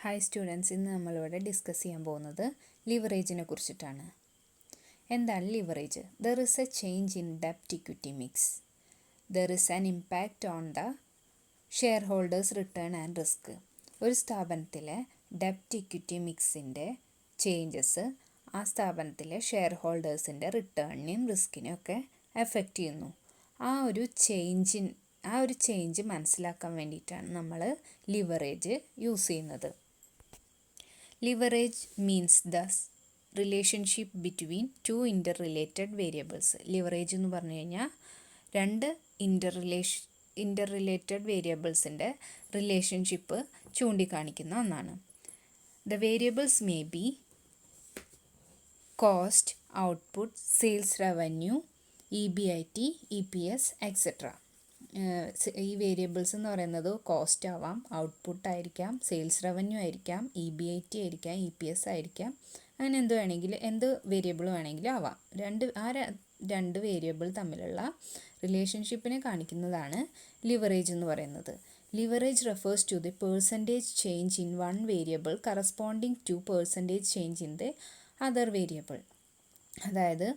Hi students, ഇന്ന് നമ്മളിവിടെ discuss ചെയ്യാൻ പോകുന്നത് ലിവറേജിനെ കുറിച്ചിട്ടാണ്. എന്താണ് leverage? There is a change in ഡെപ്റ്റ് equity mix. There is an impact on the shareholders return and risk. ഒരു സ്ഥാപനത്തിലെ ഡെപ്റ്റ് ഇക്വിറ്റി മിക്സിൻ്റെ ചേഞ്ചസ് ആ സ്ഥാപനത്തിലെ ഷെയർ ഹോൾഡേഴ്സിൻ്റെ റിട്ടേണിനെയും റിസ്കിനെയും ഒക്കെ എഫക്റ്റ് ചെയ്യുന്നു. ആ ഒരു ചേഞ്ച് മനസ്സിലാക്കാൻ വേണ്ടിയിട്ടാണ് നമ്മൾ ലിവറേജ് യൂസ് ചെയ്യുന്നത്. Leverage means the relationship between two interrelated variables. Leverage എന്ന് പറഞ്ഞു കഴിഞ്ഞാൽ രണ്ട് ഇൻ്റർറിലേറ്റഡ് വേരിയബിൾസിൻ്റെ റിലേഷൻഷിപ്പ് ചൂണ്ടിക്കാണിക്കുന്ന ഒന്നാണ്. The variables may be cost, output, sales revenue, EBIT, EPS, etc. ഈ വേരിയബിൾസ് എന്ന് പറയുന്നത് കോസ്റ്റ് ആവാം, ഔട്ട്പുട്ട് ആയിരിക്കാം, സെയിൽസ് റവന്യൂ ആയിരിക്കാം, EBIT ആയിരിക്കാം, EPS ആയിരിക്കാം, അങ്ങനെ എന്ത് വേരിയബിൾ വേണമെങ്കിലും ആവാം. രണ്ട് വേരിയബിൾ തമ്മിലുള്ള റിലേഷൻഷിപ്പിനെ കാണിക്കുന്നതാണ് ലിവറേജ് എന്ന് പറയുന്നത്. Leverage refers to the percentage change in one variable corresponding to percentage change in the other variable. അതായത്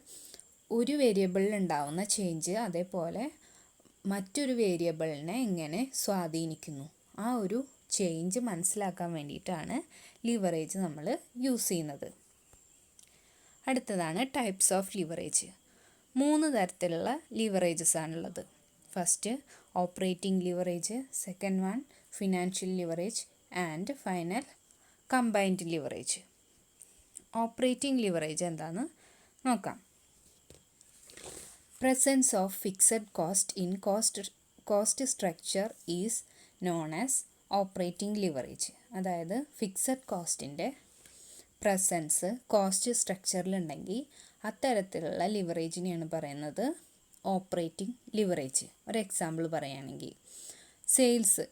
ഒരു വേരിയബിളിൽ ഉണ്ടാവുന്ന ചേഞ്ച് അതേപോലെ മറ്റൊരു വേരിയബിളിനെ എങ്ങനെ സ്വാധീനിക്കുന്നു, ആ ഒരു ചേഞ്ച് മനസ്സിലാക്കാൻ വേണ്ടിയിട്ടാണ് ലിവറേജ് നമ്മൾ യൂസ് ചെയ്യുന്നത്. അടുത്തതാണ് ടൈപ്സ് ഓഫ് ലിവറേജ്. 3 തരത്തിലുള്ള ലിവറേജസ് ആണുള്ളത്. First operating leverage, second one financial leverage and final combined leverage. Operating leverage എന്താണെന്ന് നോക്കാം. Presence of fixed cost in cost structure is known as operating leverage. അതായത് fixed കോസ്റ്റിൻ്റെ presence cost സ്ട്രക്ചറിലുണ്ടെങ്കിൽ അത്തരത്തിലുള്ള ലിവറേജിനെയാണ് പറയുന്നത് operating leverage. ഒരു example പറയുകയാണെങ്കിൽ sales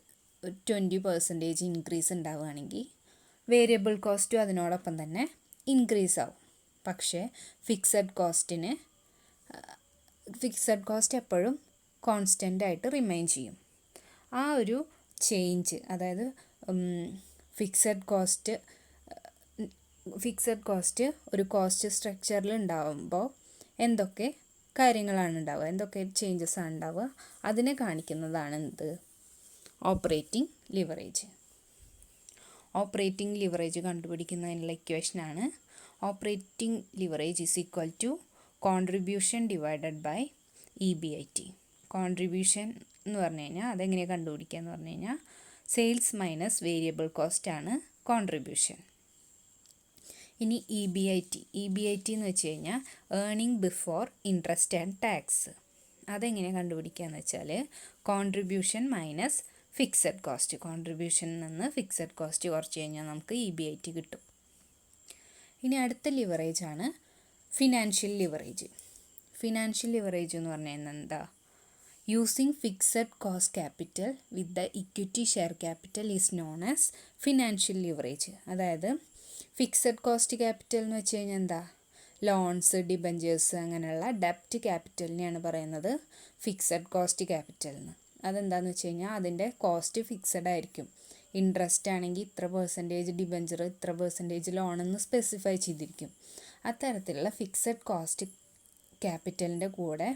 20% increase ഉണ്ടാവുകയാണെങ്കിൽ variable കോസ്റ്റും അതിനോടൊപ്പം തന്നെ ഇൻക്രീസ് ആവും. പക്ഷേ ഫിക്സഡ് കോസ്റ്റ് എപ്പോഴും കോൺസ്റ്റൻ്റ് ആയിട്ട് റിമെയിൻ ചെയ്യും. ആ ഒരു ചേഞ്ച്, അതായത് ഫിക്സഡ് കോസ്റ്റ് ഒരു കോസ്റ്റ് സ്ട്രക്ചറിൽ ഉണ്ടാവുമ്പോൾ എന്തൊക്കെ കാര്യങ്ങളാണ് ഉണ്ടാവുക, എന്തൊക്കെ ചേഞ്ചസ് ആണ് ഉണ്ടാവുക, അതിനെ കാണിക്കുന്നതാണ് എന്ത് ഓപ്പറേറ്റിംഗ് ലിവറേജ്. ഓപ്പറേറ്റിംഗ് ലിവറേജ് കണ്ടുപിടിക്കുന്നതിനുള്ള ഇക്വേഷനാണ് operating leverage is equal to contribution divided by EBIT. Contribution എന്ന് പറഞ്ഞു കഴിഞ്ഞാൽ അതെങ്ങനെയാണ് കണ്ടുപിടിക്കുക എന്ന് പറഞ്ഞു കഴിഞ്ഞാൽ സെയിൽസ് മൈനസ് വേരിയബിൾ കോസ്റ്റ് ആണ് കോൺട്രിബ്യൂഷൻ. ഇനി EBIT എന്ന് വെച്ച് കഴിഞ്ഞാൽ earning before interest and tax. അതെങ്ങനെയാണ് കണ്ടുപിടിക്കുക എന്ന് വെച്ചാൽ കോൺട്രിബ്യൂഷൻ മൈനസ് ഫിക്സഡ് കോസ്റ്റ്. കോൺട്രിബ്യൂഷനിൽ നിന്ന് ഫിക്സഡ് കോസ്റ്റ് കുറച്ച് കഴിഞ്ഞാൽ നമുക്ക് EBIT കിട്ടും. ഇനി അടുത്ത ലിവറേജാണ് ഫിനാൻഷ്യൽ ലിവറേജ്. ഫിനാൻഷ്യൽ ലിവറേജ് എന്ന് പറഞ്ഞാൽ എന്താ? Using fixed cost capital with the equity share capital is known as financial leverage. അതായത് ഫിക്സഡ് കോസ്റ്റ് ക്യാപിറ്റൽ എന്ന് വെച്ച് കഴിഞ്ഞാൽ എന്താ? ലോൺസ്, ഡിബഞ്ചേഴ്സ്, അങ്ങനെയുള്ള ഡെപ്റ്റ് ക്യാപിറ്റലിനെയാണ് പറയുന്നത് ഫിക്സഡ് കോസ്റ്റ് ക്യാപിറ്റൽ എന്ന്. അതെന്താണെന്ന് വെച്ച് കഴിഞ്ഞാൽ അതിൻ്റെ കോസ്റ്റ് ഫിക്സഡ് ആയിരിക്കും. ഇൻട്രസ്റ്റ് ആണെങ്കിൽ ഇത്ര പെർസെൻറ്റേജ് ഡിബഞ്ചർ, ഇത്ര പെർസെൻറ്റേജ് ലോണെന്ന് സ്പെസിഫൈ ചെയ്തിരിക്കും. അത്തരത്തിലുള്ള ഫിക്സഡ് കോസ്റ്റ് ക്യാപിറ്റലിൻ്റെ കൂടെ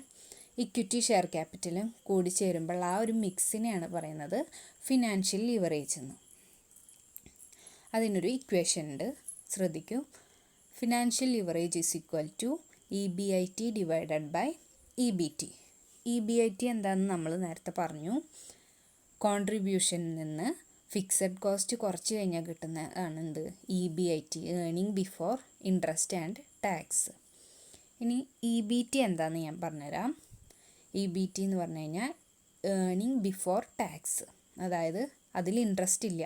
ഇക്വിറ്റി ഷെയർ ക്യാപിറ്റലും കൂടി ചേരുമ്പോൾ ആ ഒരു മിക്സിനെയാണ് പറയുന്നത് ഫിനാൻഷ്യൽ ലിവറേജ് എന്ന്. അതിനൊരു ഇക്വേഷൻ ഉണ്ട്, ശ്രദ്ധിക്കൂ. Financial leverage is equal to EBIT divided by EBT. EBIT എന്താണെന്ന് നമ്മൾ നേരത്തെ പറഞ്ഞു. കോൺട്രിബ്യൂഷനിൽ നിന്ന് ഫിക്സഡ് കോസ്റ്റ് കുറച്ച് കഴിഞ്ഞാൽ കിട്ടുന്നതാണ് എന്ത്? EBIT, earning before interest and tax. ഇനി EBT എന്താണെന്ന് ഞാൻ പറഞ്ഞുതരാം. EBT എന്ന് പറഞ്ഞു കഴിഞ്ഞാൽ ഏർണിംഗ് ബിഫോർ ടാക്സ്. അതായത് അതിൽ ഇൻട്രസ്റ്റ് ഇല്ല.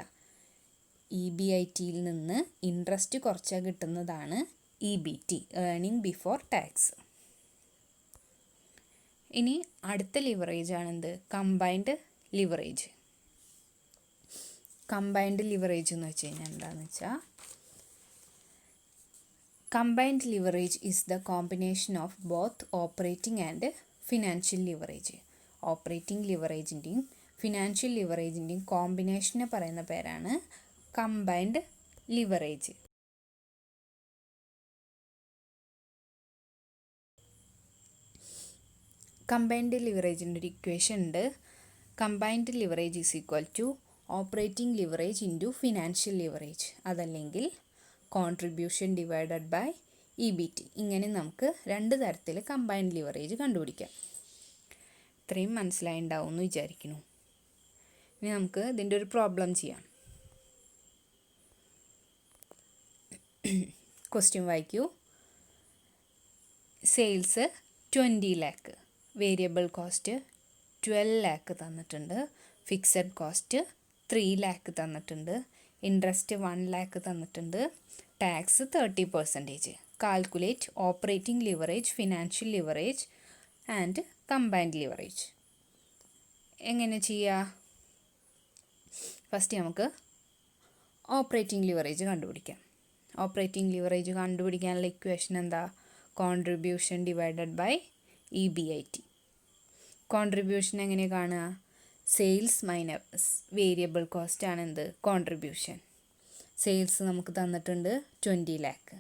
EBITയിൽ നിന്ന് ഇൻട്രസ്റ്റ് കുറച്ചാൽ കിട്ടുന്നതാണ് EBT, ഏർണിംഗ് ബിഫോർ ടാക്സ്. ഇനി അടുത്ത ലിവറേജ് ആണെന്ത്? Combined leverage. കമ്പൈൻഡ് ലിവറേജ് എന്ന് വെച്ച് കഴിഞ്ഞാൽ എന്താണെന്ന് വെച്ചാൽ combined leverage is the combination of both operating and financial leverage. Operating ലിവറേജിൻ്റെയും ഫിനാൻഷ്യൽ ലിവറേജിൻ്റെയും കോമ്പിനേഷനെ പറയുന്ന പേരാണ് കമ്പൈൻഡ് ലിവറേജ്. കമ്പൈൻഡ് ലിവറേജിൻ്റെ ഒരു ഇക്വേഷൻ ഉണ്ട്. Combined leverage is equal to operating leverage into financial leverage, അതല്ലെങ്കിൽ കോൺട്രിബ്യൂഷൻ ഡിവൈഡഡ് ബൈ EBT. ഇങ്ങനെ നമുക്ക് രണ്ട് തരത്തിൽ കമ്പൈൻഡ് ലിവറേജ് കണ്ടുപിടിക്കാം. ഇത്രയും മനസ്സിലായിട്ടുണ്ടാവും എന്ന് വിചാരിക്കുന്നു. ഇനി നമുക്ക് ഇതിൻ്റെ ഒരു പ്രോബ്ലം ചെയ്യാം. ക്വസ്റ്റ്യൻ വായിക്കൂ. Sales 20 lakh, variable cost 12 lakh തന്നിട്ടുണ്ട്, ഫിക്സഡ് കോസ്റ്റ് 3 lakh തന്നിട്ടുണ്ട്, ഇൻട്രസ്റ്റ് 1 lakh തന്നിട്ടുണ്ട്, tax 30%. Calculate operating leverage, financial leverage and combined leverage. എങ്ങനെ ചെയ്യുക? ഫസ്റ്റ് നമുക്ക് ഓപ്പറേറ്റിംഗ് ലിവറേജ് കണ്ടുപിടിക്കാം. ഓപ്പറേറ്റിംഗ് ലിവറേജ് കണ്ടുപിടിക്കാനുള്ള ഇക്വേഷൻ എന്താ? Contribution divided by EBIT. Contribution എങ്ങനെ കാണുക? സെയിൽസ് മൈനസ് വേരിയബിൾ കോസ്റ്റ് ആണ് എന്ത്? കോൺട്രിബ്യൂഷൻ. സെയിൽസ് നമുക്ക് തന്നിട്ടുണ്ട് 20 lakh,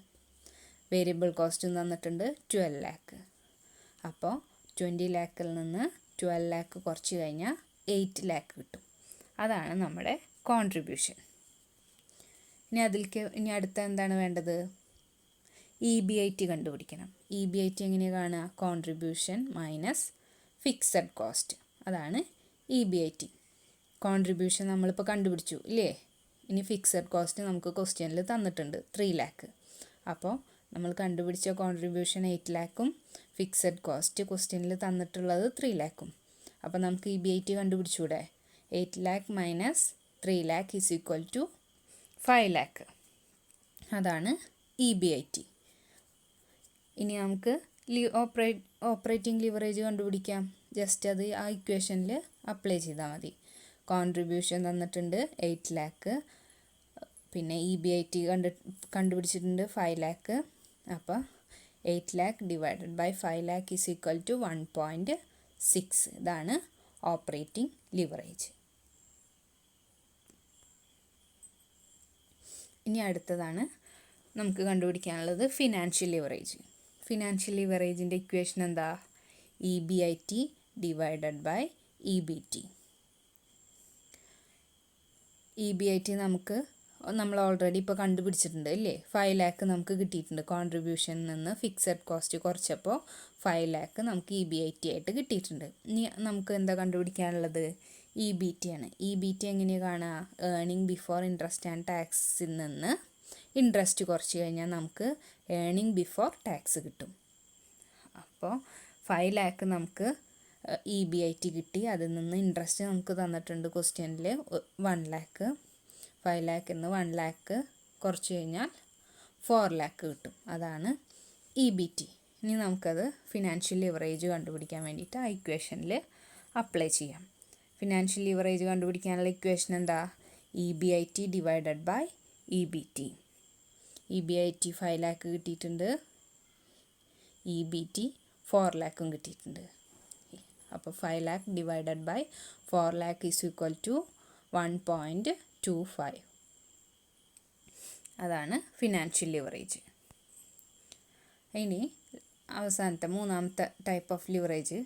വേരിയബിൾ കോസ്റ്റും തന്നിട്ടുണ്ട് 12 lakh. അപ്പോൾ 20 lakhൽ നിന്ന് 12 lakh കുറച്ച് കഴിഞ്ഞാൽ 8 lakh കിട്ടും. അതാണ് നമ്മുടെ കോൺട്രിബ്യൂഷൻ. ഇനി അടുത്ത എന്താണ് വേണ്ടത്? EBIT കണ്ടുപിടിക്കണം. EBIT എങ്ങനെ കാണുക? കോൺട്രിബ്യൂഷൻ മൈനസ് ഫിക്സഡ് കോസ്റ്റ്, അതാണ് EBIT. കോൺട്രിബ്യൂഷൻ നമ്മളിപ്പോൾ കണ്ടുപിടിച്ചു ഇല്ലേ? ഇനി ഫിക്സഡ് കോസ്റ്റ് നമുക്ക് ക്വസ്റ്റ്യനിൽ തന്നിട്ടുണ്ട് 3 lakh. അപ്പോൾ നമ്മൾ കണ്ടുപിടിച്ച കോൺട്രിബ്യൂഷൻ 8 lakhും ഫിക്സഡ് കോസ്റ്റ് ക്വസ്റ്റ്യനിൽ തന്നിട്ടുള്ളത് 3 lakhും. അപ്പോൾ നമുക്ക് EBIT കണ്ടുപിടിച്ചൂടെ? 8 lakh minus 3 lakh is equal to 5 lakh. അതാണ് EBIT. ഇനി നമുക്ക് ഓപ്പറേറ്റിംഗ് ലിവറേജ് കണ്ടുപിടിക്കാം. ജസ്റ്റ് അത് ആ ഇക്വേഷനിൽ അപ്ലൈ ചെയ്താൽ മതി. കോൺട്രിബ്യൂഷൻ തന്നിട്ടുണ്ട് 8 lakh, പിന്നെ EBIT കണ്ടുപിടിച്ചിട്ടുണ്ട് 5 lakh. അപ്പോൾ 8 lakh divided by 5 lakh is equal to 1.6. ഇതാണ് ഓപ്പറേറ്റിംഗ് ലിവറേജ്. ഇനി അടുത്തതാണ് നമുക്ക് കണ്ടുപിടിക്കാനുള്ളത് ഫിനാൻഷ്യൽ ലിവറേജ്. ഫിനാൻഷ്യൽ ലിവറേജിൻ്റെ ഇക്വേഷൻ എന്താ? EBIT divided by EBT. EBIT നമ്മൾ ഓൾറെഡി ഇപ്പോൾ കണ്ടുപിടിച്ചിട്ടുണ്ട് അല്ലേ? 5 lakh നമുക്ക് കിട്ടിയിട്ടുണ്ട്. കോൺട്രിബ്യൂഷനിൽ നിന്ന് ഫിക്സഡ് കോസ്റ്റ് കുറച്ചപ്പോൾ 5 lakh നമുക്ക് EBIT ആയിട്ട് കിട്ടിയിട്ടുണ്ട്. ഇനി നമുക്ക് എന്താ കണ്ടുപിടിക്കാനുള്ളത്? EBT ആണ്. EBT എങ്ങനെയാണ് കാണുക? ഏർണിംഗ് ബിഫോർ ഇൻട്രസ്റ്റ് ആൻഡ് ടാക്സിൽ നിന്ന് ഇൻട്രസ്റ്റ് കുറച്ച് കഴിഞ്ഞാൽ നമുക്ക് ഏർണിംഗ് ബിഫോർ ടാക്സ് കിട്ടും. അപ്പോൾ 5 lakh നമുക്ക് EBIT കിട്ടി. അതിൽ നിന്ന് ഇൻട്രസ്റ്റ് നമുക്ക് തന്നിട്ടുണ്ട് ക്വസ്റ്റ്യനിൽ 1 lakh. 5 lakh 1 lakh കുറച്ച് കഴിഞ്ഞാൽ 4 lakh കിട്ടും. അതാണ് EBT. ഇനി നമുക്കത് ഫിനാൻഷ്യൽ ലിവറേജ് കണ്ടുപിടിക്കാൻ വേണ്ടിയിട്ട് ആ ഇക്വേഷനിൽ അപ്ലൈ ചെയ്യാം. ഫിനാൻഷ്യൽ ലിവറേജ് കണ്ടുപിടിക്കാനുള്ള ഇക്വേഷൻ എന്താ? EBIT divided by EBT. EBIT 5 lakh കിട്ടിയിട്ടുണ്ട്, EBT 4 lakhും കിട്ടിയിട്ടുണ്ട്. അപ്പോൾ 5 lakh divided by 4 lakh is equal to 1.25. അതാണ് ഫിനാൻഷ്യൽ ലിവറേജ്. ഇനി അവസാനത്തെ മൂന്നാമത്തെ ടൈപ്പ് ഓഫ് ലിവറേജ്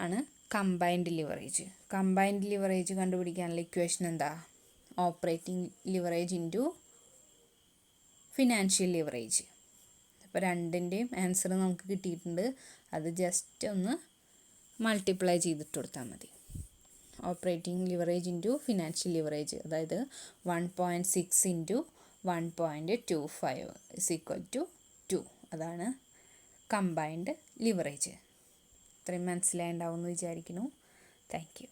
ആണ് കമ്പൈൻഡ് ലിവറേജ്. കമ്പൈൻഡ് ലിവറേജ് കണ്ടുപിടിക്കാനുള്ള ഇക്വേഷൻ എന്താ? Operating leverage into financial leverage. അപ്പോൾ രണ്ടിൻ്റെയും ആൻസർ നമുക്ക് കിട്ടിയിട്ടുണ്ട്. അത് ജസ്റ്റ് ഒന്ന് മൾട്ടിപ്ലൈ ചെയ്തിട്ട് കൊടുത്താൽ മതി. Operating leverage into financial leverage, അതായത് 1.6 ഇൻറ്റു 1.25 ഇസ് ഈക്വൽ ടു 2. അതാണ് കമ്പൈൻഡ് ലിവറേജ്. ഇത്രയും മനസ്സിലായിട്ടുണ്ടാവും എന്ന് വിചാരിക്കുന്നു. Thank you.